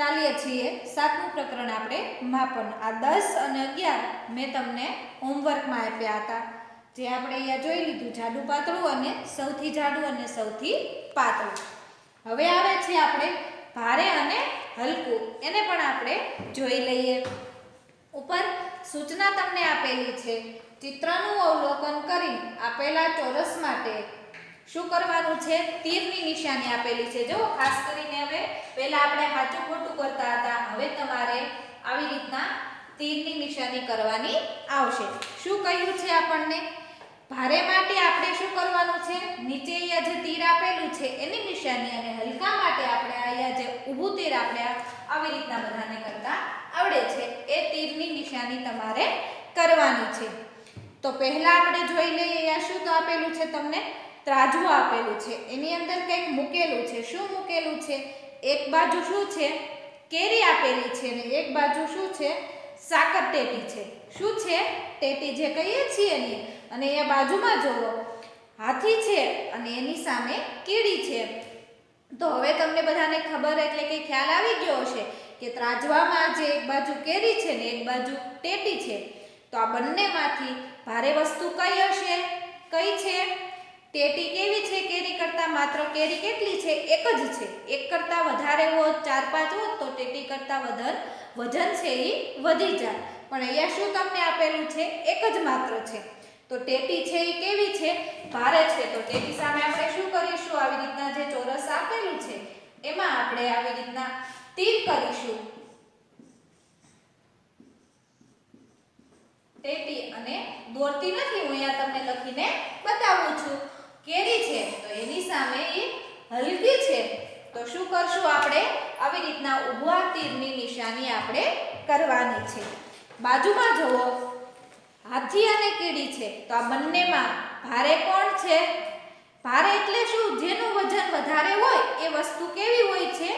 ચાલીએ છીએ સાતમું પ્રકરણ આપણે માપન. આ 10 અને 11 મેં તમને હોમવર્કમાં આપ્યા હતા, જે આપણે અહીંયા જોઈ લીધું, જાડું પાતળું અને સૌથી જાડું અને સૌથી પાતળું. હવે આવે છે આપણે ભારે અને હલકું, એને પણ આપણે જોઈ લઈએ. ઉપર સૂચના તમને આપેલી છે. ચિત્રનું અવલોકન કરી આપેલા ચોરસ માટે શું કરવાનું છે? તીરની નિશાની આપેલી છે. જો ખાસ કરીને હવે પહેલા આપણે સાચું ખોટું કરતા હતા, હવે તમારે આવી રીતના તીરની નિશાની કરવાની આવશે. શું કહ્યું છે આપણને? ભારે માટે આપણે શું કરવાનું છે? નીચે અહીંયા જે તીર આપેલું છે એની નિશાની, અને હલકા માટે આપણે અહીંયા જે ઊભું તીર આપણે આવી રીતના બધાને કરતા આવડે છે એ તીરની નિશાની તમારે કરવાની છે. તો પહેલા આપણે જોઈ લઈએ અહીંયા શું તો આપેલું છે તમને? ત્રાજવું આપેલું છે, એની અંદર કંઈક મૂકેલું છે. શું મૂકેલું છે? એક બાજુ શું છે? કેરી આપેલી છે, અને એક બાજુ શું છે? સાકર ટેટી છે. શું છે? ટેટી જે કહીએ છીએ ને. અને અહીંયા બાજુમાં જુઓ હાથી છે અને એની સામે કીડી છે. તો હવે તમને બધાને ખબર એટલે કે ખ્યાલ આવી ગયો હશે કે ત્રાજવામાં જે એક બાજુ કેરી છે ને એક બાજુ ટેટી છે, તો આ બંનેમાંથી ભારે વસ્તુ કઈ હશે? કઈ છે? ટેટી કેવી છે કેરી કરતાં? માત્ર કેરી કેટલી છે? એક જ છે. એક કરતાં વધારે હોત, 4-5 હોત તો ટેટી કરતાં વજન છે એ વધી જાય. પણ અહીંયા શું તમને આપેલું છે? એક જ માત્ર છે. તો ટેટી છે એ કેવી છે? ભારે છે. તો ટેટી સામે આપણે શું કરીશું? આવી રીતના જે ચોરસ આપેલું છે એમાં આપણે આવી રીતના તીર કરીશું. ટેટી અને દોરતી નથી, હું અહીંયા તમને લખીને બતાવું છું. કેરી છે તો એની સામે એ હલકી છે, તો શું કરશું આપણે? આવી રીતના ઊભા તીરની નિશાની આપણે કરવાની છે. બાજુમાં જુઓ હાથી અને કીડી છે, તો આ બંનેમાં ભારે કોણ છે? ભારે એટલે શું? જેનું વજન વધારે હોય એ વસ્તુ કેવી હોય છે?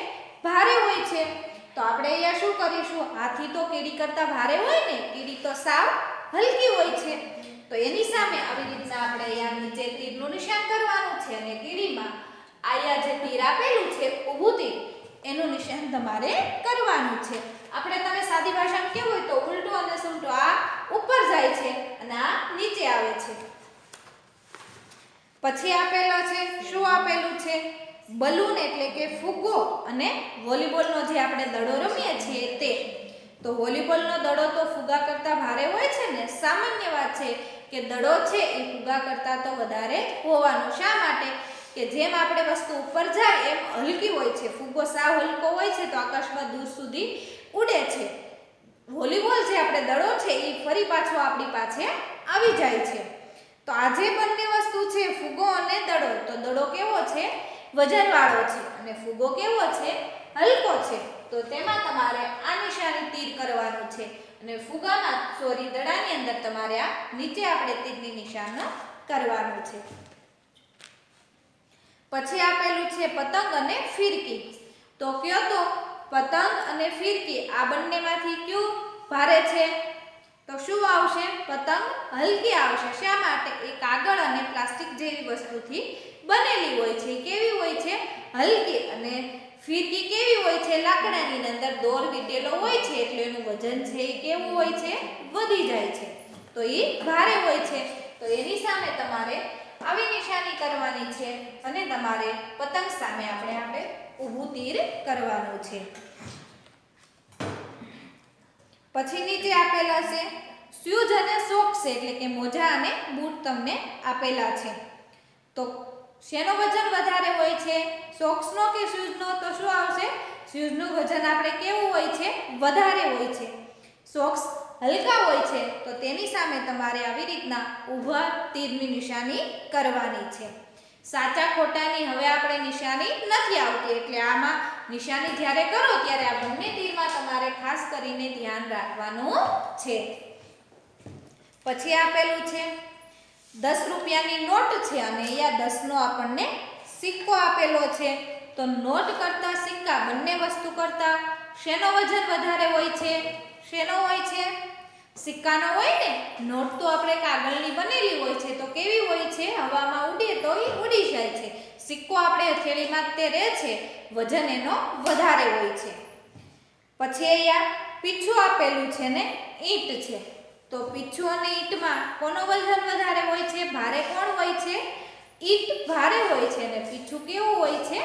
ભારે હોય છે. તો આપણે અહીંયા શું કરીશું? હાથી તો કીડી કરતાં ભારે હોય ને, કીડી તો સાવ હલકી હોય છે. તો એની સામે આવી રીતના આપણે અહીંયા નીચે તીરનું નિશાન કરવાનું છે, અને કીડીમાં અહીંયા જે તીર આપેલું છે ઊભું તીર, એનું નિશાન તમારે કરવાનું છે. આપણે તમે સાદી ભાષામાં કેવું હોય તો ઉલટું અને સુલટું, આ ઉપર જાય છે અને આ નીચે આવે છે. પછી આપેલા છે શું આપેલું છે? બલૂન એટલે કે ફુગ્ગો, અને વોલીબોલનો જે આપણે દડો રમીએ છીએ તે. તો વોલીબોલનો દડો તો ફુગા કરતાં ભારે હોય છે ને. સામાન્ય વાત છે કે દડો છે એ ફુગા કરતાં તો વધારે હોવાનો. શા માટે? કે જેમ આપણે વસ્તુ ઉપર જાય એમ હલકી હોય છે. ફુગ્ગો સાવ હલકો હોય છે તો આકાશમાં દૂર સુધી ઉડે છે. વોલીબોલ જે આપણે દડો છે એ ફરી પાછો આપણી પાસે આવી જાય છે. તો આ જે બંને વસ્તુ છે ફુગ્ગો અને દડો, તો દડો કેવો છે? વજનવાળો છે, અને ફુગ્ગો કેવો છે? હલકો છે. તો તેમાં તમારે આ નિશાની તીર કરવાનું છે, અને ફુગામાં દડાની અંદર તમારે આ નીચે આપણે તીરની નિશાન કરવાનું છે. પછી આપેલું છે પતંગ અને ફિરકી. તો કયો તો પતંગ અને ફિરકી આ બંનેમાંથી કયું ભારે છે? તો શું આવશે? પતંગ હલકી આવશે. શા માટે? એ કાગળ અને પ્લાસ્ટિક જેવી વસ્તુથી બનેલી હોય છે. કેવી હોય છે? હલકી. અને ફિરકી કેવી હોય છે? લાકડાની અંદર દોર વીટેલો હોય છે, એટલે એનું વજન છે એ કેવું હોય છે? વધી જાય છે. તો એ ભારે હોય છે. તો એની સામે તમારે આવી નિશાની કરવાની છે, અને તમારે પતંગ સામે આપણે ઊભું તીર કરવાનું છે. પછી નીચે આપેલા છે શૂઝ અને સોક્સ, એટલે કે મોજા અને બૂટ તમને આપેલા છે. તો શેનો વજન વધારે હોય છે? સોક્સનો કે શૂઝનો? તો શું આવશે? શૂઝનું વજન આપણે કેવું હોય છે? વધારે હોય છે. સોક્સ હલકા હોય છે. તો તેની સામે તમારે આવી રીતના ઊભા તીરની નિશાની કરવાની છે. સાચા ખોટાની હવે આપણે નિશાની નથી આવતી, એટલે આમાં નિશાની જ્યારે કરો ત્યારે આ બંને તીરમાં તમારે ખાસ કરીને ધ્યાન રાખવાનું છે. પછી આપેલું છે 10 રૂપિયાની નોટ છે, અને અહીંયા 10નો આપણને સિક્કો આપેલો છે. તો નોટ કરતાં સિક્કા, બંને વસ્તુ કરતાં શેનો વજન વધારે હોય છે? શેનો હોય છે? સિક્કાનો હોય ને. નોટ તો આપણે કાગળની બનેલી હોય છે, તો કેવી હોય છે? હવામાં ઉડે તો એ ઉડી જાય છે. સિક્કો આપણે હથેળીમાં તે રહે છે, વજન એનો વધારે હોય છે. પછી અહીંયા પીછું આપેલું છે ને ઈંટ છે, તો પીછું અને ઈંટમાં કોનું વજન વધારે હોય છે? ભારે કોણ હોય છે? ઈંટ ભારે હોય છે અને પીછું કેવું હોય છે?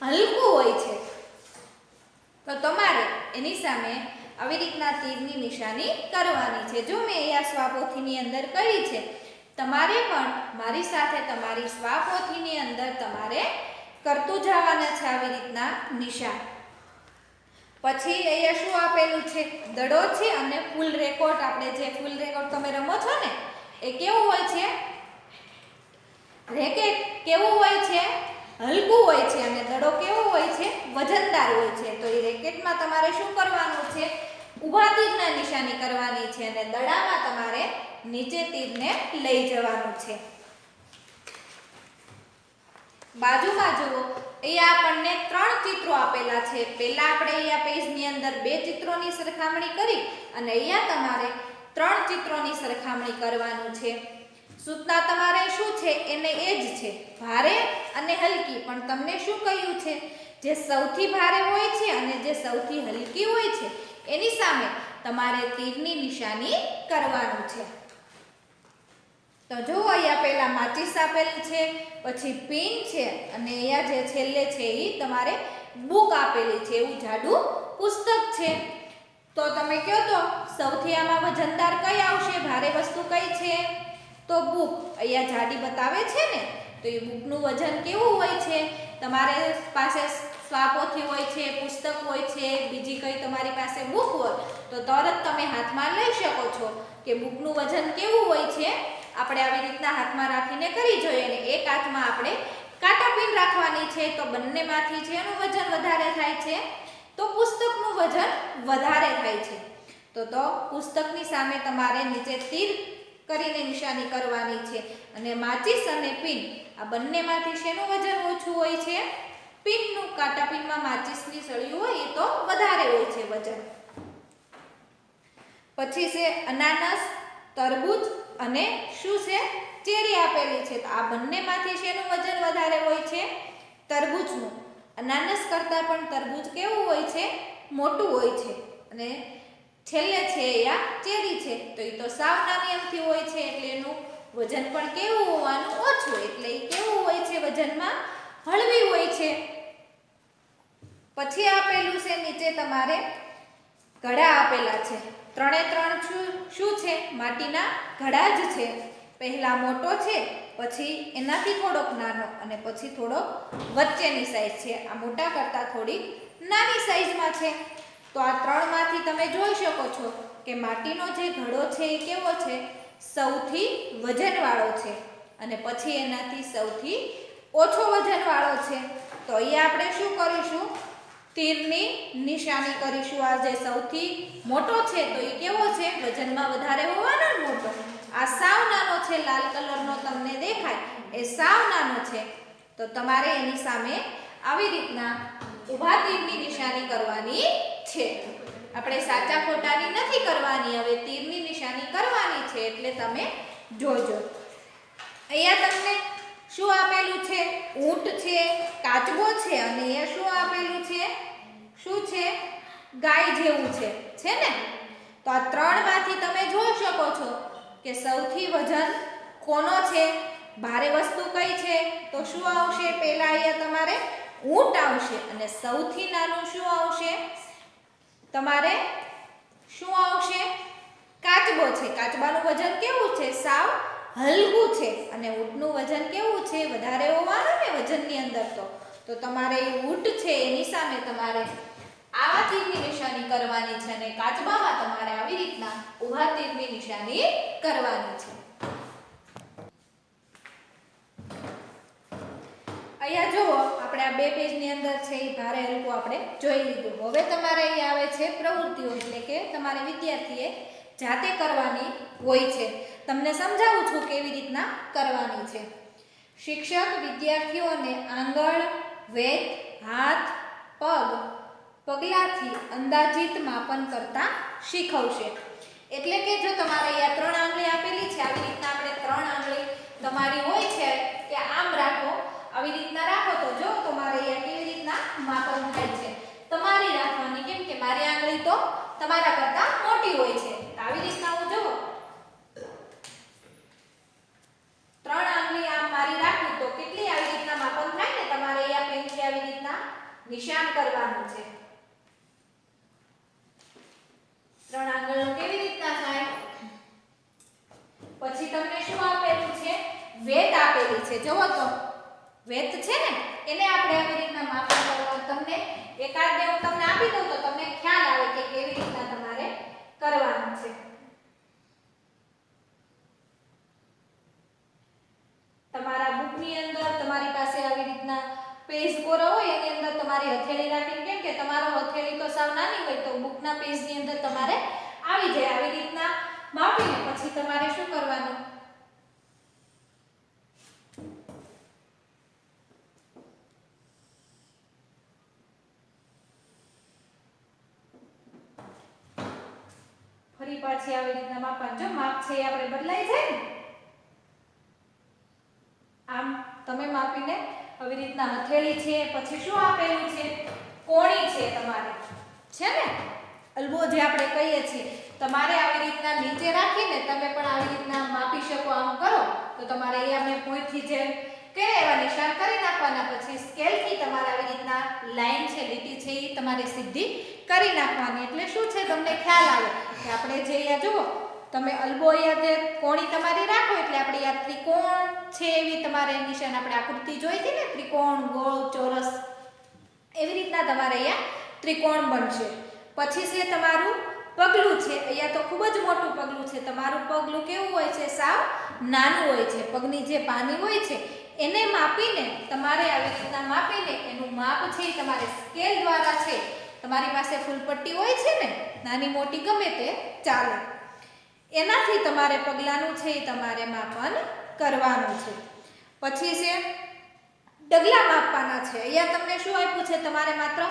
હલકું હોય છે. તો તમારે એની સામે આવી રીતના તીરની નિશાની કરવાની છે. જો મેં અહીંયા સ્વાપોથીની અંદર કરી છે, તમારે પણ મારી સાથે તમારી સ્વાપોથીની અંદર તમારે કરતું જવાના છે આવી રીતના નિશાન. પછી અહીંયા શું આપેલું છે? દડો છે અને ફૂલ રેકોર્ડ. આપણે જે ફૂલ રેકોર્ડ તમે રમો છો ને એ કેવું હોય છે? રેકેટ કેવું હોય છે? હલકું હોય છે અને દડો કેવો હોય છે? વજનદાર હોય છે. તો એ રેકેટમાં તમારે શું કરવાનું છે? ઊભા તીરના નિશાની કરવાની છે અને દડામાં તમારે નીચે તીરને લઈ જવાનું છે. બાજુમાં જુઓ, અહીંયા આપણને 3 ચિત્રો આપેલા છે. પહેલા આપણે અહીંયા પેજની અંદર 2 ચિત્રોની સરખામણી કરી અને અહીંયા તમારે 3 ચિત્રોની સરખામણી કરવાનું છે. સૂચના તમારે શું છે? એને એ જ છે, ભારે અને હલકી. પણ તમને શું કહ્યું છે? જે સૌથી ભારે હોય છે અને જે સૌથી હલકી હોય છે એની સામે તમારે તીરની નિશાની કરવાનું છે. તો જો અહીંયા પહેલા માચિસ આપેલી છે, પછી પિન છે અને અહીંયા જે છેલ્લે છે એ તમારે બુક આપેલી છે. એવું જાડું પુસ્તક છે. તો તમે કહો તો સૌથી આમાં વજનદાર કઈ આવશે? ભારે વસ્તુ કઈ છે? તો બુક. અહીંયા જાડી બતાવે છે ને, તો એ બુકનું વજન કેવું હોય છે? તમારે પાસે સ્વાપોથી હોય છે, પુસ્તક હોય છે, બીજી કઈ તમારી પાસે બુક હોય તો તરત તમે હાથમાં લઈ શકો છો કે બુકનું વજન કેવું હોય છે. આપણે આવી રીતના હાથમાં રાખીને કરી જોઈએ અને એક હાથમાં આપણે કાંટા પિન રાખવાની છે. તો બંનેમાંથી જેનું વજન વધારે થાય છે તો પુસ્તકનું વજન વધારે થાય છે. તો પુસ્તકની સામે તમારે નીચે તીર કરીને નિશાની કરવાની છે અને માચિસ અને પિન આ બંનેમાંથી શેનું વજન ઓછું હોય છે? પિનનું. કાંટા પિનમાં માચિસની સળિયું હોય એ તો વધારે હોય છે વજન. પછી છે અનાનસ, તરબૂચ અને શું છે? ચેરી આપેલી છે. તો આ બંનેમાંથી શેનું વજન વધારે હોય છે? તરબૂચનું. અનાનસ કરતાં પણ તરબૂચ કેવું હોય છે? મોટું હોય છે. અને છેલ્લે છે અહીંયા ચેરી છે, તો એ તો સાવ નાની અમથી હોય છે એટલે એનું વજન પણ કેવું હોવાનું? ઓછું. એટલે એ કેવું હોય છે? વજનમાં હળવી હોય છે. પછી આપેલું છે નીચે તમારે ઘડા આપેલા છે. 3 શું છે? માટીના ઘડા જ છે. પહેલા મોટો છે, પછી એનાથી થોડોક નાનો અને પછી થોડોક વચ્ચેની સાઈઝ છે. આ મોટા કરતાં થોડીક નાની સાઈઝમાં છે. તો આ 3માંથી તમે જોઈ શકો છો કે માટીનો જે ઘડો છે એ કેવો છે? સૌથી વજનવાળો છે અને પછી એનાથી સૌથી ઓછો વજનવાળો છે. તો અહીંયા આપણે શું કરીશું? તીરની નિશાની કરીશું. આ જે સૌથી મોટો છે તો એ કેવો છે? વજનમાં વધારે હોવાનો મોટો. આ સાવ નાનો છે, લાલ કલરનો તમને દેખાય એ સાવ નાનો છે. તો તમારે એની સામે આવી રીતના ઊભા તીરની નિશાની કરવાની છે. આપણે સાચા ખોટાની નથી કરવાની, હવે તીરની નિશાની કરવાની છે એટલે તમે જોજો. અહીંયા તમને શું આપેલું છે? ઊંટ છે, કાચબો છે અને અહીંયા શું આપેલું છે? શું છે? ગાય જેવું છે ને? તો આ 3માંથી તમે જોઈ શકો છો કે સૌથી વજન કોનો છે? ભારે વસ્તુ કઈ છે? તો શું આવશે? પહેલા અહીંયા તમારે ઊંટ આવશે અને સૌથી નાનું શું આવશે? તમારે શું આવશે? કાચબો છે. કાચબાનું વજન કેવું છે? સાવ હલકું છે અને ઊંટનું વજન કેવું છે? વધારે હોવાનું ને વજનની અંદર. તો તમારે ઊંટ છે એની સામે તમારે આવા તીરની નિશાની કરવાની છે અને કાચબામાં તમારે આવી રીતના ઊભા તીરની નિશાની કરવાની છે. અહીંયા જુઓ, આપણે આ 2 પેજની અંદર છે એ ભારે હલકું આપણે જોઈ લીધું. હવે તમારે અહીંયા આવે છે પ્રવૃત્તિઓ, એટલે કે તમારે વિદ્યાર્થીએ જાતે કરવાની હોય છે. તમને સમજાવું છું કેવી રીતના કરવાની છે. શિક્ષક વિદ્યાર્થીઓને આંગળ, વેત, હાથ, પગલાથી અંદાજિત માપન કરતા શીખવશે. એટલે કે જો તમારે અહીંયા 3 આંગળી આપેલી છે, આવી રીતના આપણે 3 આંગળી તમારી હોય છે કે આમ રાખો, આવી રીતના રાખો તો જો તમારે અહીંયા કેવી રીતના માપન થાય છે. તમારી રાખવાની, કેમ કે મારી આંગળી તો તમારા કરતાં મોટી હોય છે. આવી રીતના હું જુઓ 3 આંગળી આમ મારી રાખું તો કેટલી આવી રીતના માપન થાય ને તમારે અહીંયા પેનથી આવી રીતના નિશાન કરવાનું છે. 3 આંગળીઓ કેવી રીતના થાય? પછી તમને શું આપેલું છે? વેત આપેલી છે. જુઓ તો વેત છે ને એને આપણે આવી રીતના માપન કરવાનું. તમને એકાદ બે હું તમને આપી દઉં તો તમને ખ્યાલ આવે કે કેવી રીતના તમારે કરવાનું છે. તમારા બુકની અંદર તમારી પાસે આવી રીતના પેજ કોરા હોય એની અંદર તમારી હથેળી રાખીને, કેમ કે તમારો હથેળી તો સાવ નાની હોય તો બુકના પેજની અંદર તમારે આવી જાય. આવી રીતના માપીને પછી તમારે શું કરવાનું? ફરી પાછી આવી રીતના માપવાનું. જો માપ છે એ આપણે બદલાઈ જાય ને આમ તમે માપીને આવી રીતના હથેળી છે, પછી શું આપેલું છે? કોણી છે તમારે, છે ને અલ્બો જે આપણે કહીએ છીએ. તમારે આવી રીતના નીચે રાખીને તમે પણ આવી રીતના માપી શકો. આમ કરો તો તમારે અહીંયા મેં પોઈન્ટથી જે કે એવા નિશાન કરી નાખવાના. પછી સ્કેલથી તમારે આવી રીતના લાઈન છે, લીટી છે એ તમારે સીધી કરી નાખવાની. એટલે શું છે તમને ખ્યાલ આવે કે આપણે જે અહીંયા જુઓ તમે અલ્બો અહીંયા જે કોણી તમારી રાખો એટલે આપણે અહીંયા ત્રિકોણ છે એવી તમારે નિશાન આપણે આકૃતિ જોઈ હતી ને ત્રિકોણ, ગોળ, ચોરસ એવી રીતના તમારે અહીંયા ત્રિકોણ બનશે. પછી છે તમારું પગલું છે. અહીંયા તો ખૂબ જ મોટું પગલું છે. તમારું પગલું કેવું હોય છે? સાવ નાનું હોય છે. પગની જે પાની હોય છે એને માપીને તમારે આવી રીતના માપીને એનું માપ છે એ તમારે સ્કેલ દ્વારા છે. તમારી પાસે ફૂલપટ્ટી હોય છે ને નાની મોટી ગમે તે ચાલે, એનાથી તમારે પગલાનું છે એ તમારે માપન કરવાનું છે. પછી છે ડગલા માપવાના છે. અહીંયા તમને શું આપ્યું છે? તમારે માત્ર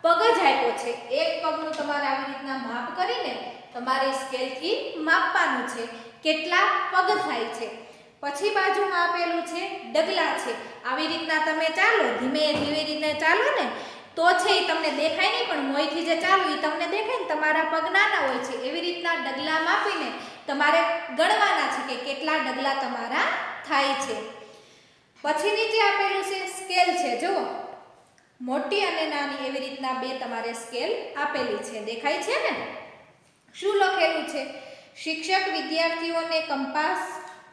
પગ જ આપ્યો છે. એક પગનું તમારે આવી રીતના માપ કરીને તમારે સ્કેલથી માપવાનું છે કેટલા પગ થાય છે. પછી બાજુમાં આપેલું છે ડગલા છે. આવી રીતના તમે ચાલો, ધીમે ધીમે રીતના ચાલો ને તો છે એ તમને દેખાય નહીં, પણ મોંથી જે ચાલો એ તમને દેખાય ને તમારા પગ નાના હોય છે. એવી રીતના ડગલા માપીને તમારે ગણવાના છે કે કેટલા ડગલા તમારા થાય છે. પછી નીચે આપેલું છે સ્કેલ છે. જુઓ મોટી અને નાની એવી રીતના બે તમારે સ્કેલ આપેલી છે. દેખાય છે ને? શું લખેલું છે? શિક્ષક વિદ્યાર્થીઓને કંપાસ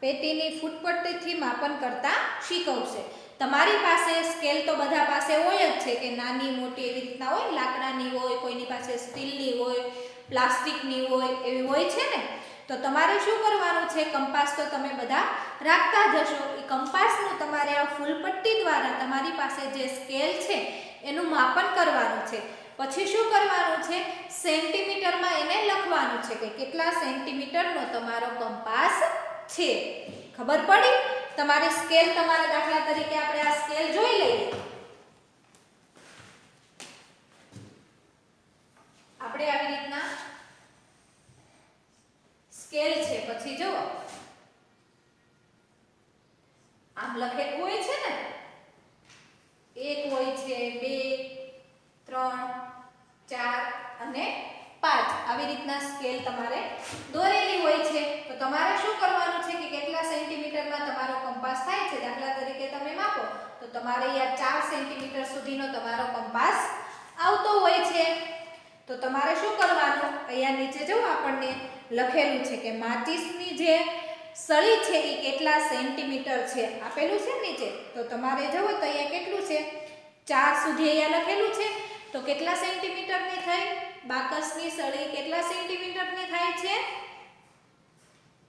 પેટીની ફૂટપટ્ટીથી માપન કરતા શીખવશે. તમારી પાસે સ્કેલ તો બધા પાસે હોય જ છે કે નાની મોટી એવી રીતના હોય, લાકડાની હોય, કોઈની પાસે સ્ટીલની હોય, પ્લાસ્ટિકની હોય, એવી હોય છે ને. તો તમારે શું કરવાનું છે? કંપાસ તો તમે બધા રાખતા જશો. એ કંપાસનું તમારે આ ફૂલપટ્ટી દ્વારા તમારી પાસે જે સ્કેલ છે એનું માપન કરવાનું છે. પછી શું કરવાનું છે? સેન્ટીમીટરમાં એને લખવાનું છે કે કેટલા સેન્ટીમીટરનો તમારો કંપાસ છે. ખબર પડી? તમારી સ્કેલ તમારા દાખલા તરીકે આપણે આ સ્કેલ જોઈ લઈએ. આપણે આવી રીતના સ્કેલ છે. પછી જુઓ આમ લખેલું હોય છે ને 1 હોય છે, 2, 3, 4 અને 5 આવી રીતના સ્કેલ તમારે દોરેલી હોય છે. તો તમારે શું કરવાનું છે કે કેટલા સેન્ટીમીટરમાં તમારો કંપાસ થાય છે. દાખલા તરીકે તમે માપો તો તમારે અહીંયા 4 સેન્ટીમીટર સુધીનો તમારો કંપાસ આવતો હોય છે. તો તમારે શું કરવાનું? અહીંયા નીચે જો આપણને લખેલું છે કે માચિસની જે સળી છે એ કેટલા સેન્ટીમીટર છે આપેલું છે નીચે. તો તમારે જુઓ તો અહીંયા કેટલું છે? 4 સુધી અહીંયા લખેલું છે. તો કેટલા સેન્ટીમીટરની થઈ? બાકસની સળી કેટલા સેન્ટીમીટરની થાય છે?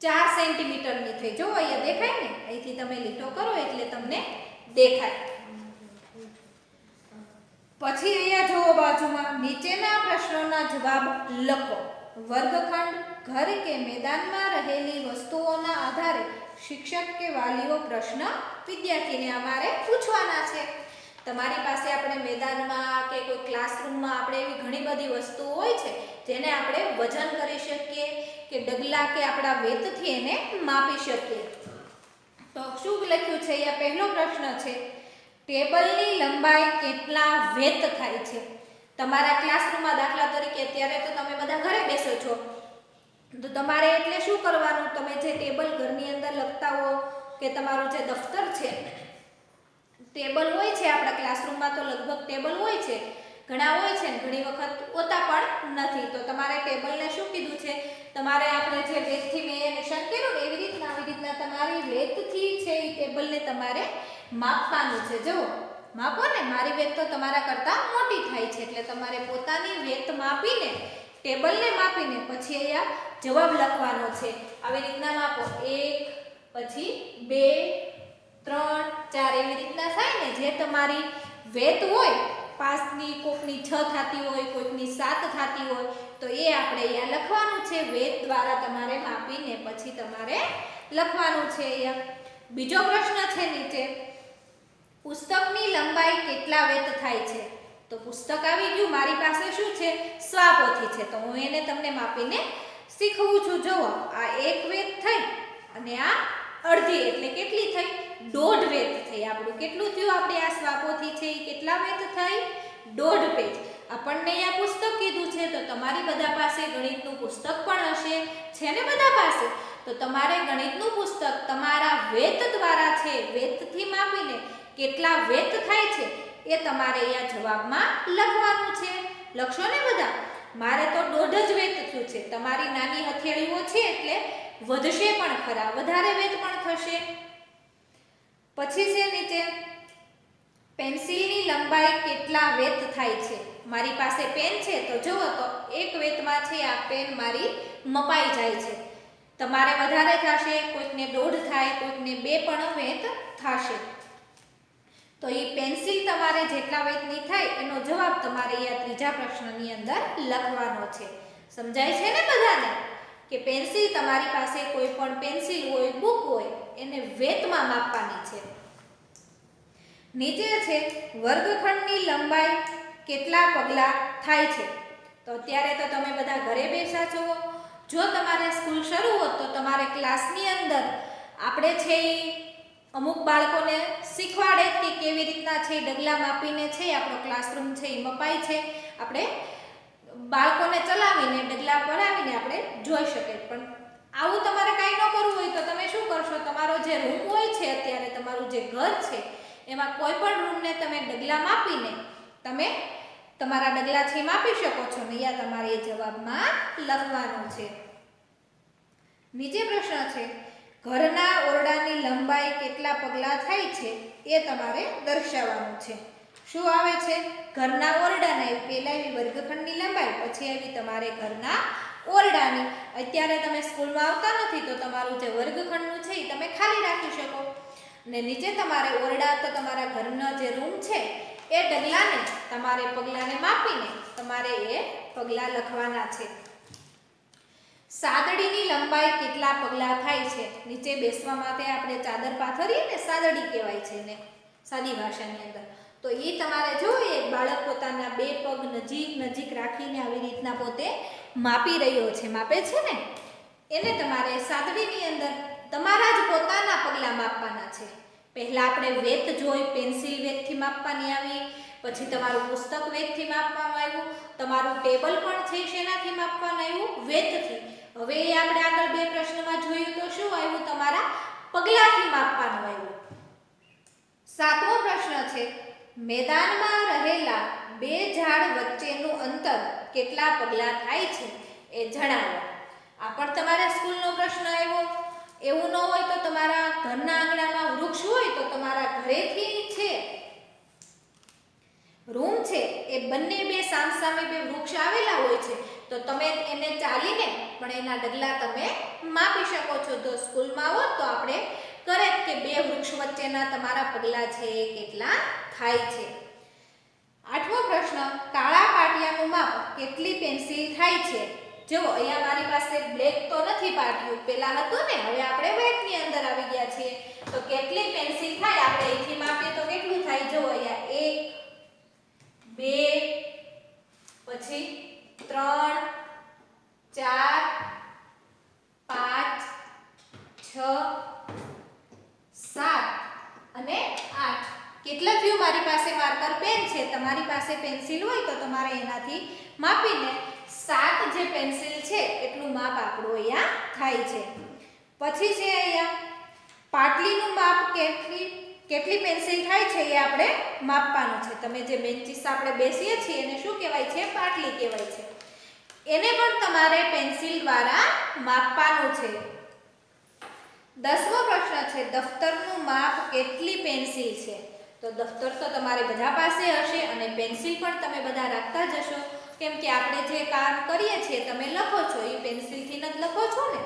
4 સેન્ટીમીટરની થઈ. જો અહીંયા દેખાય ને, અહીંથી તમે લીટો કરો એટલે તમને દેખાય. પછી અહીંયા જુઓ બાજુમાં નીચેના પ્રશ્નોના જવાબ લખો. વર્ગખંડ, ઘર કે મેદાનમાં રહેલી વસ્તુઓના આધારે શિક્ષક કે વાલીઓ પ્રશ્ન વિદ્યાર્થીને અમારે પૂછવાના છે. તમારી પાસે આપણે મેદાનમાં કે કોઈ ક્લાસરૂમમાં આપણે એવી ઘણી બધી વસ્તુઓ હોય છે જેને આપણે વજન કરી શકીએ કે ડગલા કે આપણા વેતથી એને માપી શકીએ. તો શું લખ્યું છે? અહીંયા પહેલો પ્રશ્ન છે ટેબલની લંબાઈ કેટલા વેત થાય છે. તમારા ક્લાસરૂમમાં દાખલા તરીકે અત્યારે તો તમે તો તમારે એટલે શું કરવાનું, તમે જે ટેબલ ઘરની અંદર લખતા હો કે તમારું જે દફતર છે, ટેબલ હોય છે આપણા ક્લાસરૂમમાં તો લગભગ ટેબલ હોય છે, ઘણા હોય છે ને ઘણી વખત હોતા પણ નથી. તો તમારે ટેબલને શું કીધું છે, તમારે આપણે જે વેતથી મેં નિશાન કર્યું ને એવી રીતના તમારી વેતથી છે એ ટેબલને તમારે માપવાનું છે. જુઓ માપો ને, મારી વેત તો તમારા કરતાં મોટી થાય છે એટલે તમારે પોતાની વેત માપીને ટેબલને માપીને પછી અહીંયા જવાબ લખવાનો છે. આવી રીતના માપો, 1 પછી 2 3 4 એવી રીતના થાય ને, જે તમારી વેત હોય 5ની, કોકની 6 થતી હોય, કોકની 7 થતી હોય, તો એ આપણે અહીંયા લખવાનું છે. વેત દ્વારા તમારે માપીને પછી તમારે લખવાનું છે. અહીંયા બીજો પ્રશ્ન છે નીચે, પુસ્તકની લંબાઈ કેટલા વેત થાય છે? તો પુસ્તક આવી ગયું, મારી પાસે શું છે, સ્વાપોથી છે, તો હું એને તમને માપીને શીખવું છું. જુઓ આ 1 વેત થઈ અને આ અડધી એટલે કેટલી થઈ, 1.5 વેત થઈ. આપણું કેટલું થયું, આપણે આ સ્વાપોથી છે એ કેટલા વેત થઈ, 1.5 પેજ. આપણને અહીંયા પુસ્તક કીધું છે તો તમારી બધા પાસે ગણિતનું પુસ્તક પણ હશે, છે ને બધા પાસે? તો તમારે ગણિતનું પુસ્તક તમારા વેત દ્વારા છે, વેતથી માપીને કેટલા વેત થાય છે એ તમારે અહીંયા જવાબમાં લખવાનું છે. લખશો ને બધા? મારે તો 1.5 જ વેત થયું છે, તમારી નાની હથેળીઓ છે એટલે વધશે પણ ખરા, વધારે વેત પણ થશે. પછી છે નીચે, પેન્સિલની લંબાઈ કેટલા વેત થાય છે? મારી પાસે પેન છે તો જુઓ તો 1 વેતમાં છે આ પેન મારી મપાઈ જાય છે. તમારે વધારે થશે, કોઈકને 1.5 થાય, કોઈકને 2 પણ વેત થશે. તો એ પેન્સિલ તમારે જેટલા વેતની થાય એનો જવાબ તમારે અહીંયા ત્રીજા પ્રશ્નની અંદર લખવાનો છે. સમજાય છે ને બધાને કે પેન્સિલ તમારી પાસે કોઈ પણ પેન્સિલ હોય, બુક હોય, એને વેતમાં માપવાની છે. નીચે છે, વર્ગખંડની લંબાઈ કેટલા પગલા થાય છે? તો અત્યારે તો તમે બધા ઘરે બેસા છો. જો તમારે સ્કૂલ શરૂ હોત તો તમારે ક્લાસની અંદર આપણે છે અમુક બાળકોને શીખવાડે કે કેવી રીતના છે ડગલા માપીને છે આપણો ક્લાસરૂમ છે એ મપાય છે. આપણે બાળકોને ચલાવીને ડગલા પડાવીને આપણે જોઈ શકીએ. પણ આવું તમારે કાંઈ ન કરવું હોય તો તમે શું કરશો, તમારો જે રૂમ હોય છે, અત્યારે તમારું જે ઘર છે એમાં કોઈ પણ રૂમને તમે ડગલા માપીને તમે તમારા ડગલા છે માપી શકો છો ને અહીંયા તમારે એ જવાબમાં લખવાનું છે. નીચે પ્રશ્ન છે, ઘરના ઓરડાની લંબાઈ કેટલા પગલા થાય છે એ તમારે દર્શાવવાનું છે. શું આવે છે? ઘરના ઓરડાના, પહેલા એવી વર્ગખંડની લંબાઈ, પછી આવી તમારે ઘરના ઓરડાની. અત્યારે તમે સ્કૂલમાં આવતા નથી તો તમારું જે વર્ગખંડનું છે એ તમે ખાલી રાખી શકો. ને નીચે તમારે ઓરડા તો તમારા ઘરનો જે રૂમ છે એ ડગલાને તમારે પગલાને માપીને તમારે એ પગલા લખવાના છે. સાદડીની લંબાઈ કેટલા પગલા થાય છે? નીચે બેસવા માટે આપણે ચાદર પાથરીએ ને, સાદડી કહેવાય છે ને સાદી ભાષાની અંદર. તો એ તમારે જોઈએ બાળક પોતાના 2 પગ નજીક રાખીને આવી રીતના પોતે માપી રહ્યો છે, માપે છે ને, એને તમારે સાદડીની અંદર તમારા જ પોતાના પગલા માપવાના છે. પહેલા આપણે વેત જોઈ, પેન્સિલ વેતથી માપવાની આવી, પછી તમારું પુસ્તક વેતથી માપવામાં આવ્યું, તમારું ટેબલ પણ છે શેનાથી માપવાનું આવ્યું? વેતથી. હવે આપણે આગળ 2 પ્રશ્નમાં જોયું તો શું આવ્યું? તમારા પગલાથી માપવાનું આવ્યું. 7મો પ્રશ્ન છે, મેદાનમાં રહેલા 2 ઝાડ વચ્ચેનું અંતર કેટલા પગલા થાય છે એ જણાવો. આ પણ તમારે સ્કૂલનો પ્રશ્ન આવ્યો. એવું ન હોય તો તમારા ઘરના આંગણામાં વૃક્ષ હોય તો તમારા ઘરેથી છે રૂમ છે એ બંને 2 સામસામે 2 વૃક્ષ આવેલા હોય છે તો તમે એને ચાલીને પણ એના ડગલા તમે માપી શકો છો. તો સ્કૂલમાં હોત તો આપણે કરે કે 2 વૃક્ષ વચ્ચેના તમારા પગલા છે એ કેટલા થાય છે. 8મો પ્રશ્ન, કાળા પાટિયાનું માપ કેટલી પેન્સિલ થાય છે? જો અહીંયા મારી પાસે બ્લેક તો નથી પાટિયું, પેલા હતું ને, હવે આપણે વ્હાઈટની અંદર આવી ગયા છીએ. તો કેટલી પેન્સિલ થાય આપણે અહીંથી માપીએ તો કેટલું થાય? જો અહીંયા 1 2 પછી 3 4 5 6 7 અને 8. કેટલા થયું? મારી પાસે માર્કર પેન છે, તમારી પાસે પેન્સિલ હોય તો તમારે એનાથી માપીને 7 જે પેન્સિલ છે એટલું માપ આપણું અહીંયા થાય છે. પછી છે અહીંયા પાટલીનું માપ કેટલી પેન્સિલ થાય છે એ આપણે માપવાનું છે. તમે જે બેન્ચીસ આપણે બેસીએ છીએ એને શું કહેવાય છે? પાટલી કહેવાય છે. એને પણ તમારે પેન્સિલ દ્વારા માપવાનું છે. 10મો પ્રશ્ન છે દફતરનું માપ કેટલી પેન્સિલ છે? તો દફતર તો તમારે બધા પાસે હશે અને પેન્સિલ પણ તમે બધા રાખતા જ હશો, કેમ કે આપણે જે કામ કરીએ છીએ તમે લખો છો એ પેન્સિલથી જ લખો છો ને.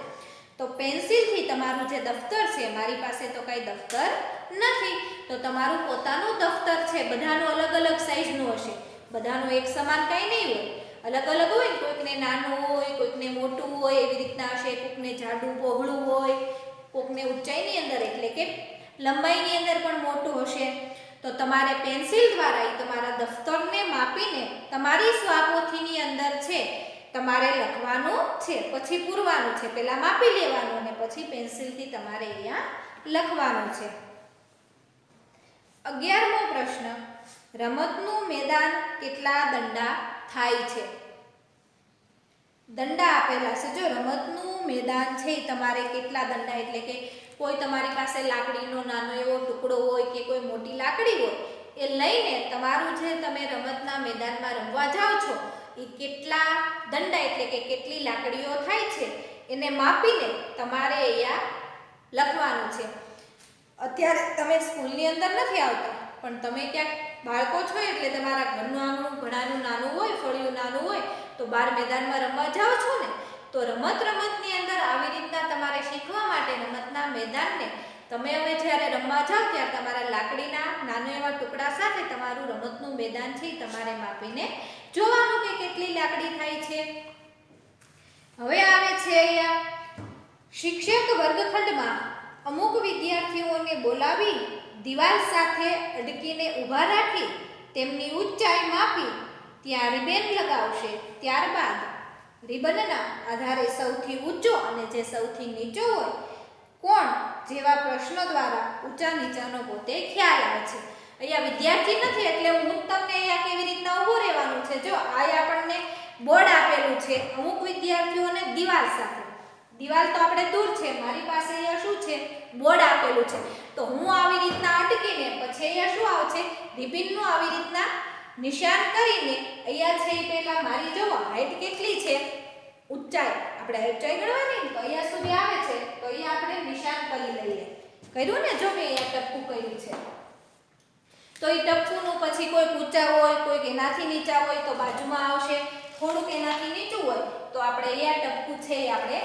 તો પેન્સિલથી તમારું જે દફતર છે, મારી પાસે તો કાંઈ દફતર નથી, તો તમારું પોતાનું દફતર છે બધાનું અલગ અલગ સાઈઝનું હશે, બધાનું એક સમાન કાંઈ નહીં હોય, અલગ અલગ હોય. કોઈકને નાનું હોય, કોઈકને મોટું હોય, એવી રીતના હશે. કોઈકને જાડું પહોળું હોય, કોઈકને ઊંચાઈની અંદર એટલે કે લંબાઈની અંદર પણ મોટું હશે. તો તમારે પેન્સિલ દ્વારા તમારા દફતરને માપીને તમારી સ્વાપોથીની અંદર છે તમારે લખવાનું છે, પછી પૂરવાનું છે. પહેલા માપી લેવાનું અને પછી પેન્સિલથી તમારે અહીંયા લખવાનું છે. 11મો પ્રશ્ન રમતનું મેદાન કેટલા દંડા થાય છે? દંડા આપેલા છે. જો રમતનું મેદાન છે તમારે કેટલા દંડા એટલે કે કોઈ તમારી પાસે લાકડીનો નાનો એવો ટુકડો હોય કે કોઈ મોટી લાકડી હોય એ લઈને તમારું જે તમે રમતના મેદાનમાં રમવા જાઓ છો એ કેટલા દંડા એટલે કે કેટલી લાકડીઓ થાય છે એને માપીને તમારે અહીંયા લખવાનું છે. અત્યારે તમે સ્કૂલની અંદર નથી આવતા, પણ તમે ક્યાંક બાળકો છો એટલે તમારા ઘરનું આંગણું ઘણાનું નાનું હોય, ફળિયું નાનું હોય, તો બહાર મેદાનમાં રમવા જાઓ છો ને, તો રમતની અંદર આવી રીતના તમારે શીખવા માટે રમતના મેદાનને તમે હવે જ્યારે રમવા જાઓ ત્યારે તમારા લાકડીના નાના એવા ટુકડા સાથે તમારું રમતનું મેદાન છે તમારે માપીને જોવાનું કે કેટલી લાકડી થાય છે. હવે આવે છે અહીંયા શિક્ષક વર્ગખંડમાં અમુક વિદ્યાર્થીઓને બોલાવી દિવાલ સાથે અડકીને ઊભા રાખી તેમની ઊંચાઈ માપી ત્યાં રિબન લગાવશે. ત્યારબાદ રિબનના આધારે સૌથી ઊંચો અને જે સૌથી નીચો હોય કોણ જેવા પ્રશ્નો દ્વારા ઊંચા નીચાનો પોતે ખ્યાલ આવે છે. અહીંયા વિદ્યાર્થી નથી એટલે હું તમને અહીંયા કેવી રીતના ઊભું રહેવાનું છે. જો આ આપણને બોર્ડ આપેલું છે, અમુક વિદ્યાર્થીઓને દિવાલ સાથે, દિવાલ તો આપણે દૂર છે, મારી પાસે અહીંયા શું છે? બોર્ડ આપેલું છે. તો હું આવી રીતના અટકીને પછી અહીંયા શું આવશે? રિબનનું આવી રીતના નિશાન કરીને અહીંયા છે એ પહેલા મારી જો હાઈટ કેટલી છે, ઊંચાઈ આપણે ઊંચાઈ ગણવાની તો અહીંયા સુધી આવે છે, તો અહીંયા આપણે નિશાન કરી લઈએ. કર્યું ને? જો મેં અહીંયા ટપકું કર્યું છે, તો એ ટપકુનું પછી કોઈ ઊંચા હોય, કોઈ એનાથી નીચા હોય તો બાજુમાં આવશે. થોડુંક એનાથી નીચું હોય તો આપણે અહીંયા ટપકું છે એ આપણે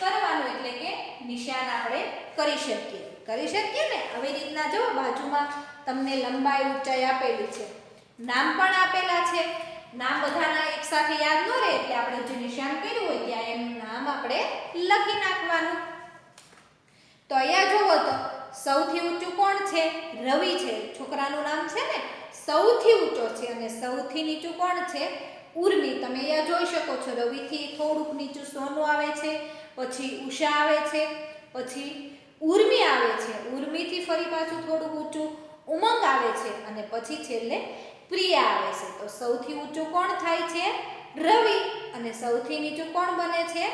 કરવાનું, એટલે કે નિશાન આપણે કરી શકીએ ને. આવી રીતના જો બાજુમાં તમને લંબાઈ ઊંચાઈ આપેલી છે, નામ પણ આપેલા છે. નામ બધાના એકસાથે યાદ ન રહે એટલે આપણે જે નિશાન કર્યું હોય ત્યાં એનું નામ આપણે લખી નાખવાનું. તો અહીંયા જોવો તો સૌથી ઊંચું કોણ છે? રવિ છે, છોકરાનું નામ છે ને, સૌથી ઊંચો છે. અને સૌથી નીચું કોણ છે? ઉર્મી. તમે અહીંયા જોઈ શકો છો રવિથી થોડુંક નીચું સોનું આવે છે, પછી ઉષા આવે છે, પછી ઉર્મી આવે છે, ઉર્મીથી ફરી પાછું થોડુંક ઊંચું ઉમંગ આવે છે અને પછી છેલ્લે પ્રિયા આવે છે. તો સૌથી ઊંચું કોણ થાય છે? રવિ. અને સૌથી નીચું કોણ બને છે?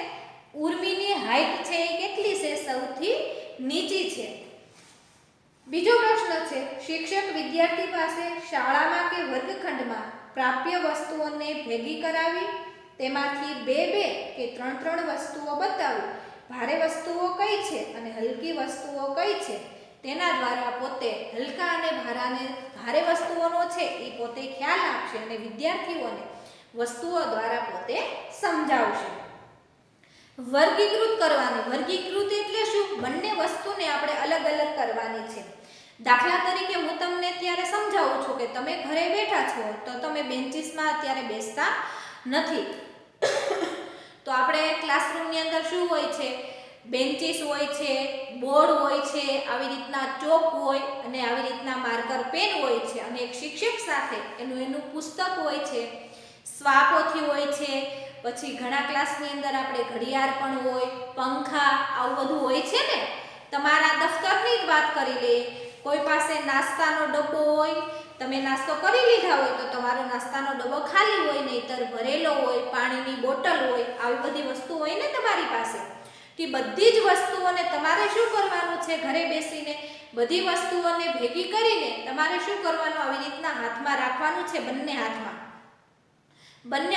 ઉર્મીની હાઈટ છે એ કેટલી છે? સૌથી નીચી છે. બીજો પ્રશ્ન છે શિક્ષક વિદ્યાર્થી પાસે શાળામાં કે વર્ગખંડમાં પ્રાપ્ય વસ્તુઓને ભેગી કરાવી તેમાંથી 2-2 કે 3-3 વસ્તુઓ બતાવી ભારે વસ્તુઓ કઈ છે અને હલકી વસ્તુઓ કઈ છે તેના દ્વારા પોતે હલકા અને ભારે વસ્તુઓનો છે એ પોતે ખ્યાલ આપશે અને વિદ્યાર્થીઓને વસ્તુઓ દ્વારા પોતે સમજાવશે. વર્ગીકૃત કરવાની. વર્ગીકૃત એટલે શું? બંને વસ્તુને આપણે અલગ અલગ કરવાની છે. દાખલા તરીકે હું તમને અત્યારે સમજાવું છું કે તમે ઘરે બેઠા છો તો તમે બેન્ચીસમાં અત્યારે બેસતા નથી. તો આપણે ક્લાસરૂમની અંદર શું હોય છે? બેન્ચીસ હોય છે, બોર્ડ હોય છે, આવી રીતના ચોક હોય અને આવી રીતના માર્કર પેન હોય છે અને એક શિક્ષક સાથે એનું પુસ્તક હોય છે, સ્વાપોથી હોય છે, પછી ઘણા ક્લાસની અંદર આપણે ઘડિયાળ પણ હોય, પંખા, આવું બધું હોય છે ને. તમારા દફતરની જ વાત કરી લઈએ. કોઈ પાસે નાસ્તાનો ડબ્બો હોય, તમે નાસ્તો કરી લીધા હોય તો તમારો નાસ્તાનો ડબ્બો ખાલી હોય, નહીતર ભરેલો હોય, પાણીની બોટલ હોય, આવી બધી વસ્તુ હોય ને તમારી પાસે, કે બધી જ વસ્તુઓને તમારે શું કરવાનું છે, ઘરે બેસીને બધી વસ્તુઓને ભેગી કરીને તમારે શું કરવાનું, આવી રીતના હાથમાં રાખવાનું છે, બંને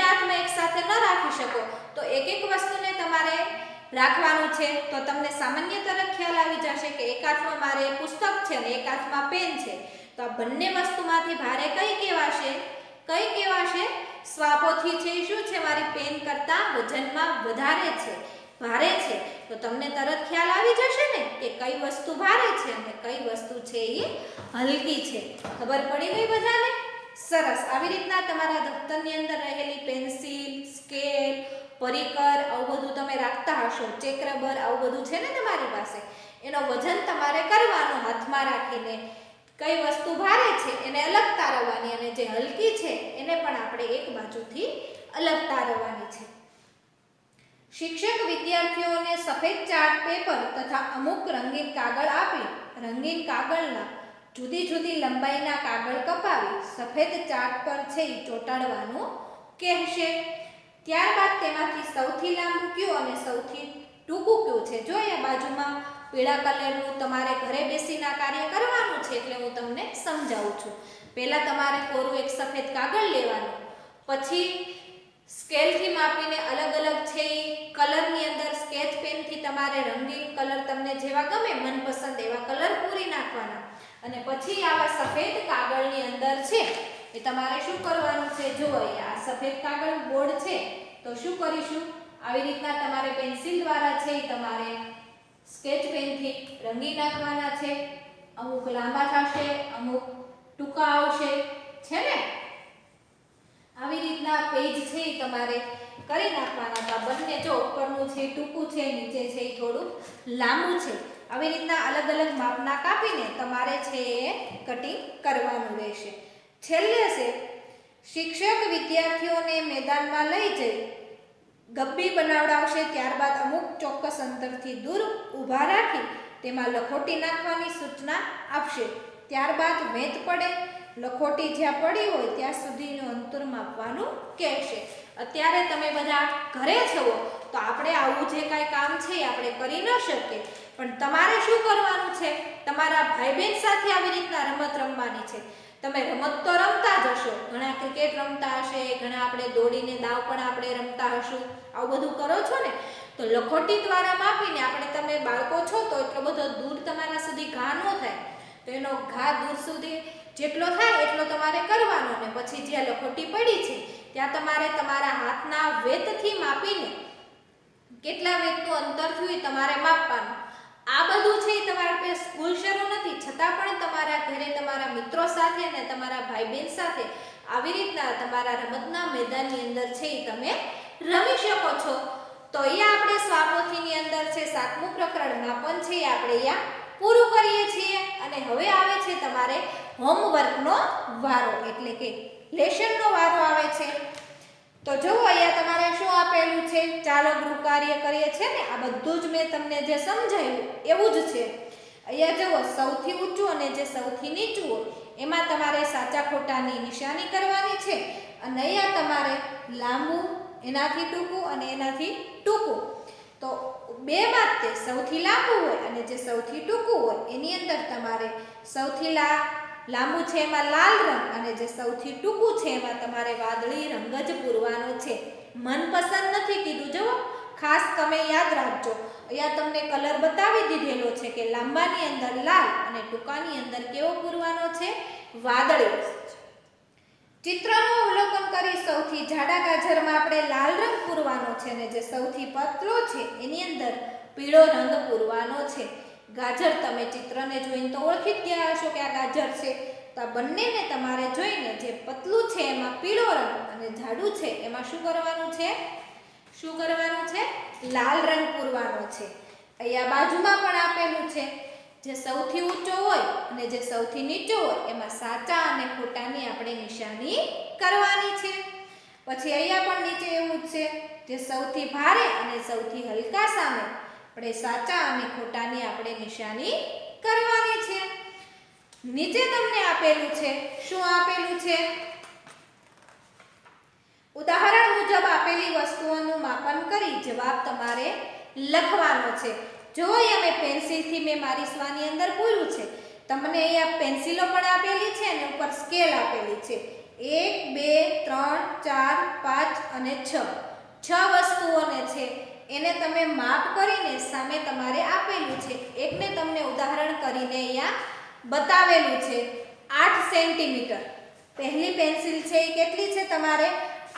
હાથમાં એક સાથે ન રાખી શકો તો એક એક વસ્તુને તમારે રાખવાનું છે. તો તમને સામાન્ય તરફ ખ્યાલ આવી જશે કે એક હાથમાં મારે પુસ્તક છે ને એક હાથમાં પેન છે, તો આ બંને વસ્તુમાંથી ભારે કઈ કહેવાશે? સ્વાપોથી છે શું છે, મારી પેન કરતાં વજનમાં વધારે છે, ભારે છે. તો તમને તરત ખ્યાલ આવી જશે ને કે કઈ વસ્તુ ભારે છે અને કઈ વસ્તુ છે એ હલકી છે. ખબર પડી ગઈ બધાને? સરસ. આવી રીતના તમારા દફતરની અંદર રહેલી પેન્સિલ, સ્કેલ, પરિકર આવું બધું તમે રાખતા હશો, ચેક રબર આવું બધું છે ને તમારી પાસે, એનો વજન તમારે કરવાનો હાથમાં રાખીને. કઈ વસ્તુ ભારે છે એને અલગ તારવવાની અને જે હલકી છે એને પણ આપણે એક બાજુથી અલગ તારવવાની છે. શિક્ષક વિદ્યાર્થીઓને સફેદ ચાર્ટ પેપર તથા અમુક રંગીન કાગળ આપી રંગીન કાગળના જુદી જુદી લંબાઈના કાગળ કપાવી સફેદ ચાર્ટ પર છે ચોંટાડવાનું કહેશે. ત્યારબાદ તેમાંથી સૌથી લાંબુ કયું અને સૌથી ટૂંકું કયું છે, જો એ બાજુમાં પીળા કલરનું તમારે ઘરે બેસીને કાર્ય કરવાનું છે, એટલે હું તમને સમજાવું છું. પહેલા તમારે કોરું એક સફેદ કાગળ લેવાનું, પછી સ્કેલથી માપીને અલગ અલગ છે એ કલરની અંદર સ્કેચ પેનથી તમારે રંગીન કલર તમને જેવા ગમે મનપસંદ એવા કલર પૂરી નાખવાના અને પછી આવા સફેદ કાગળની અંદર છે એ તમારે શું કરવાનું છે, જો અહીંયા આ સફેદ કાગળ બોર્ડ છે તો શું કરીશું, આવી રીતના તમારે પેન્સિલ દ્વારા છે એ તમારે સ્કેચ પેનથી રંગી નાખવાના છે. અમુક લાંબા થશે, અમુક ટૂંકા આવશે, છે ને? આવી રીતના પેજ છે એ તમારે કરી નાખવાના. તો બંને જો ઉપરનું છે ટૂંકું છે, નીચે છે એ થોડું લાંબુ છે, આવી રીતના અલગ અલગ માપના કાપીને તમારે છે એ કટિંગ કરવાનું રહેશે. છેલ્લે છે શિક્ષક વિદ્યાર્થીઓને મેદાનમાં લઈ જઈ ગબ્બી બનાવડાવશે. ત્યારબાદ અમુક ચોક્કસ અંતરથી દૂર ઊભા રાખી તેમાં લખોટી નાખવાની સૂચના આપશે. ત્યારબાદ વેંત પડે લખોટી જ્યાં પડી હોય ત્યાં સુધીનું અંતર માપવાનું કહેશે. અત્યારે તમે બધા ઘરે છો તો આપણે આવું જે કાંઈ કામ છે એ આપણે કરી ન શકીએ, પણ તમારે શું કરવાનું છે, તમારા ભાઈ બહેન સાથે આવી રીતના રમત રમવાની છે. તમે રમત તો રમતા જ હશો, ઘણા ક્રિકેટ રમતા હશે, ઘણા આપણે દોડીને દાવ પણ આપણે રમતા હશું, આવું બધું કરો છો ને. તો લખોટી દ્વારા માપીને આપણે, તમે બાળકો છો તો એટલો બધો દૂર તમારા સુધી ઘા ન થાય, તો એનો ઘા દૂર સુધી જેટલો થાય એટલો તમારે કરવાનો ને પછી જ્યાં લખોટી પડી છે ત્યાં તમારે તમારા હાથના વેતથી માપીને કેટલા વેતનું અંતર થયું એ તમારે માપવાનું. આ બધું છે એ તમારા પાસે સ્કૂલ શરૂ નથી છતાં પણ તમારા ઘરે તમારા મિત્રો સાથે અને તમારા ભાઈ બહેન સાથે આવી રીતના તમારા રમતના મેદાનની અંદર છે એ તમે રમી શકો છો. તો અહીંયા આપણે સ્વાપોથીની અંદર છે 7મું પ્રકરણ માપન છે એ આપણે અહીંયા પૂરું કરીએ છીએ અને હવે આવે છે તમારે હોમવર્કનો વારો, એટલે કે લેશનનો વારો આવે છે. તો જુઓ અહીંયા તમારે શું આપેલું છે, ચાલો ગૃહ કાર્ય કરીએ છીએ ને, આ બધું જ મેં તમને જે સમજાવ્યું એવું જ છે. અહીંયા જુઓ સૌથી ઊંચું અને જે સૌથી નીચું હોય એમાં તમારે સાચા ખોટાની નિશાની કરવાની છે અને અહીંયા તમારે લાંબુ, એનાથી ટૂંકું અને એનાથી ટૂંકું. તો બેમાં તે સૌથી લાંબુ હોય અને જે સૌથી ટૂંકું હોય એની અંદર તમારે સૌથી લાંબુ છે એમાં લાલ રંગ અને જે સૌથી ટૂંકું છે એમાં તમારે વાદળી રંગ જ પૂરવાનો છે. મનપસંદ નથી કીધું, જુઓ ખાસ તમે યાદ રાખજો. અહીંયા તમને કલર બતાવી દીધેલો છે કે લાંબાની અંદર લાલ અને ટૂંકાની અંદર કેવો પૂરવાનો છે, વાદળી. ચિત્રનું અવલોકન કરી સૌથી જાડા ગાજરમાં આપણે લાલ રંગ પૂરવાનો છે અને જે સૌથી પતલો છે એની અંદર પીળો રંગ પૂરવાનો છે. ગાજર તમે ચિત્રને જોઈને તો ઓળખી જ ગયા હશો કે આ ગાજર છે. તો આ બંનેને તમારે જોઈને જે પતલું છે એમાં પીળો રંગ અને જાડું છે એમાં શું કરવાનું છે, લાલ રંગ પૂરવાનો છે. અહીંયા બાજુમાં પણ આપેલું છે જે સૌથી ઊંચો હોય અને જે સૌથી નીચો હોય એમાં સાચા અને ખોટાની આપણે નિશાની કરવાની છે. પછી અહીંયા પણ નીચે એવું જ છે, જે સૌથી ભારે અને સૌથી હલકા સામે આપણે સાચા અને ખોટાની આપણે નિશાની કરવાની છે. નીચે તમને આપેલું છે, શું આપેલું છે? ઉદાહરણ મુજબ આપેલી વસ્તુઓનું માપન કરી જવાબ તમારે લખવાનો છે. જો અહીંયા મેં પેન્સિલથી મેં મારી સ્વાની અંદર પૂર્યું છે. તમને અહીંયા પેન્સિલો પણ આપેલી છે અને ઉપર સ્કેલ આપેલી છે. 1 2 3 4 5 અને 6 વસ્તુઓને છે એને તમે માપ કરીને સામે તમારે આપેલું છે. એકને તમને ઉદાહરણ કરીને અહીંયા બતાવેલું છે 8 સેન્ટીમીટર. પહેલી પેન્સિલ છે એ કેટલી છે તમારે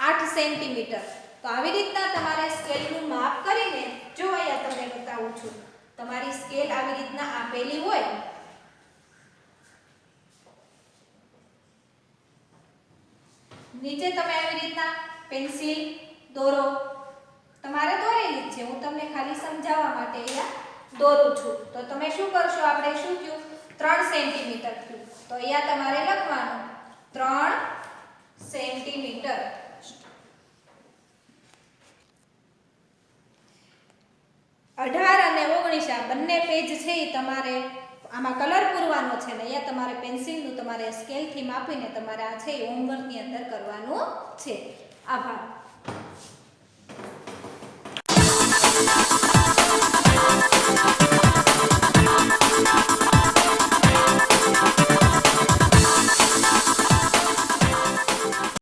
8 સેન્ટીમીટર. તો આવી રીતના તમારે સ્કેલનું માપ કરીને, જો અહીંયા તમને બતાવું છું, તમારી સ્કેલ આવી રીતના આપેલી હોય, નીચે તમે આવી રીતના પેન્સિલ દોરો, તમારે દોરેલી જ છે, હું તમને ખાલી સમજાવવા માટે અહીંયા દોરું છું. તો તમે શું કરશો? આપણે શું થયું? 3 સેન્ટીમીટર થયું. તો અહીંયા તમારે લખવાનું 3 સેન્ટીમીટર. અઢાર અને 19 આ બંને પેજ છે એ તમારે આમાં કલર પૂરવાનો છે ને અહીંયા તમારે પેન્સિલનું તમારે સ્કેલથી માપીને તમારે આ છે એ હોમવર્કની અંદર કરવાનું છે. આભાર.